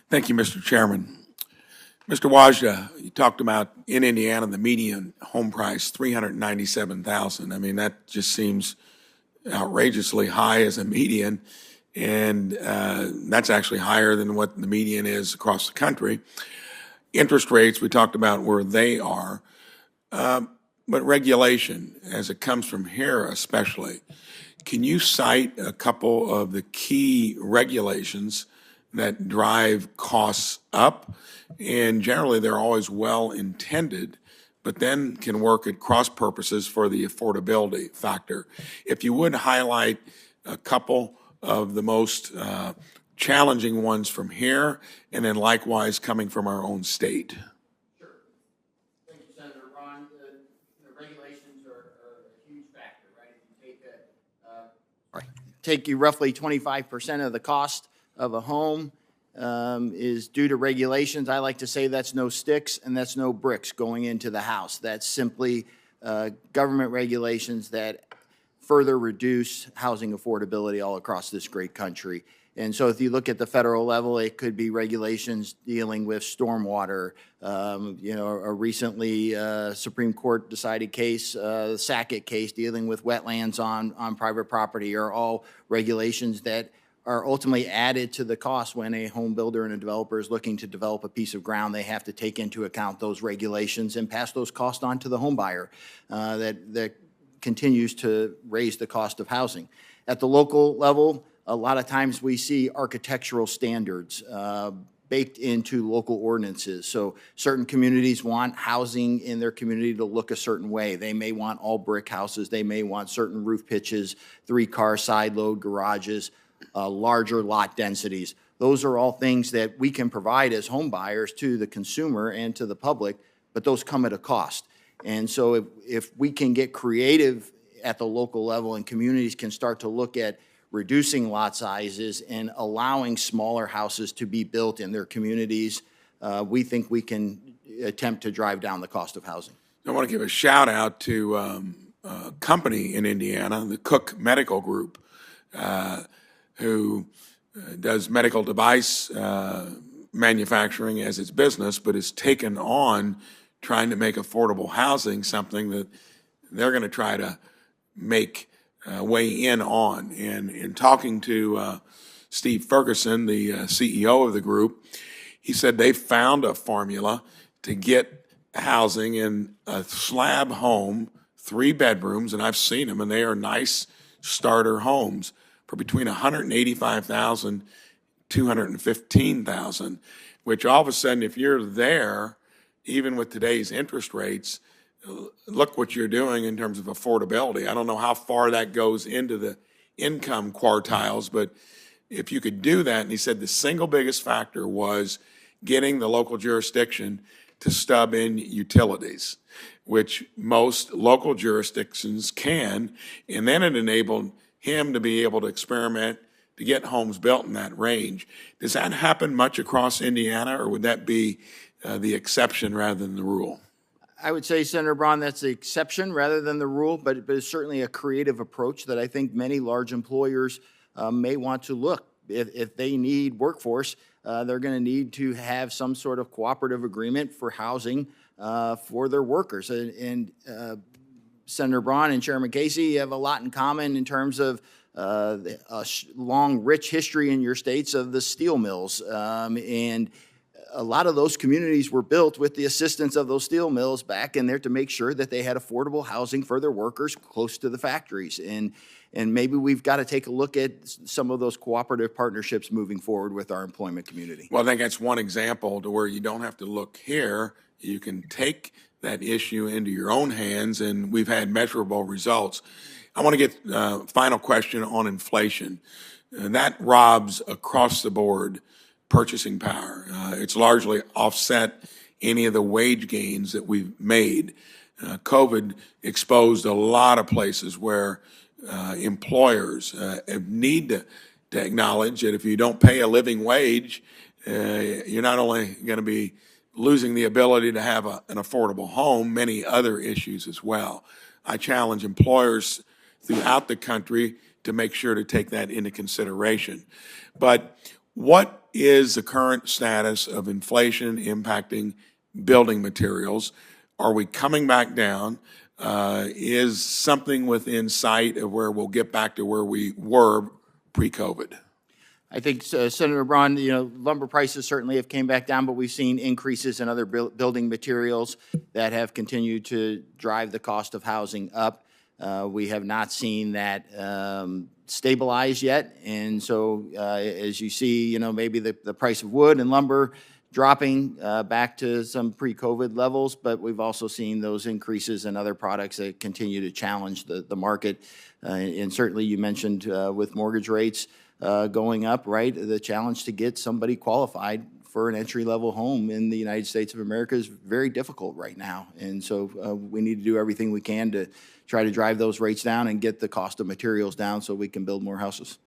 Thank you, Mr. Chairman. Mr. Wajda, you talked about in Indiana the median home price $397,000. I mean, that just seems outrageously high as a median, and that's actually higher than what the median is across the country. Interest rates, we talked about where they are, but regulation, as it comes from here especially, can you cite a couple of the key regulations that drive costs up? And generally, they're always well intended, but then can work at cross purposes for the affordability factor. If you would highlight a couple of the most challenging ones from here, and then likewise coming from our own state. Sure. Thank you, Senator Ron. The regulations are a huge factor, right? If you take you roughly 25% of the cost of a home is due to regulations. I like to say that's no sticks and that's no bricks going into the house. That's simply government regulations that further reduce housing affordability all across this great country. And so if you look at the federal level, it could be regulations dealing with stormwater. A recently Supreme Court decided case, the Sackett case dealing with wetlands on private property, are all regulations that are ultimately added to the cost when a home builder and a developer is looking to develop a piece of ground. They have to take into account those regulations and pass those costs on to the home buyer. That continues to raise the cost of housing. At the local level, a lot of times we see architectural standards baked into local ordinances. So certain communities want housing in their community to look a certain way. They may want all brick houses. They may want certain roof pitches, 3-car side load garages, larger lot densities. Those are all things that we can provide as home buyers to the consumer and to the public, but those come at a cost. And so if we can get creative at the local level and communities can start to look at reducing lot sizes and allowing smaller houses to be built in their communities, we think we can attempt to drive down the cost of housing. I want to give a shout out to a company in Indiana, the Cook Medical Group, who does medical device manufacturing as its business, but has taken on trying to make affordable housing something that they're going to try to make weigh in on. And in talking to Steve Ferguson, the CEO of the group, he said they found a formula to get housing in a slab home, 3 bedrooms, and I've seen them, and they are nice starter homes for between $185,000 and $215,000, which all of a sudden, if you're there, even with today's interest rates, look what you're doing in terms of affordability. I don't know how far that goes into the income quartiles, but if you could do that, and he said the single biggest factor was getting the local jurisdiction to stub in utilities, which most local jurisdictions can, and then it enabled him to be able to experiment to get homes built in that range. Does that happen much across Indiana, or would that be the exception rather than the rule? I would say, Senator Braun, that's the exception rather than the rule, but it's certainly a creative approach that I think many large employers may want to look. If they need workforce, they're going to need to have some sort of cooperative agreement for housing for their workers. And Senator Braun and Chairman Casey have a lot in common in terms of a long, rich history in your states of the steel mills. And a lot of those communities were built with the assistance of those steel mills back in there to make sure that they had affordable housing for their workers close to the factories. And maybe we've got to take a look at some of those cooperative partnerships moving forward with our employment community. Well, I think that's one example to where you don't have to look here. You can take that issue into your own hands, and we've had measurable results. I want to get a final question on inflation. That robs across the board purchasing power. It's largely offset any of the wage gains that we've made. COVID exposed a lot of places where employers need to acknowledge that if you don't pay a living wage, you're not only going to be losing the ability to have an affordable home, many other issues as well. I challenge employers throughout the country to make sure to take that into consideration. But What is the current status of inflation impacting building materials? Are we coming back down? Is something within sight of where we'll get back to where we were pre-COVID? I think, Senator Braun, lumber prices certainly have came back down, but we've seen increases in other building materials that have continued to drive the cost of housing up. We have not seen that stabilize yet. And so as you see, maybe the price of wood and lumber dropping back to some pre-COVID levels, but we've also seen those increases in other products that continue to challenge the market. And certainly you mentioned with mortgage rates going up, right? The challenge to get somebody qualified for an entry-level home in the United States of America is very difficult right now. And so we need to do everything we can to try to drive those rates down and get the cost of materials down so we can build more houses.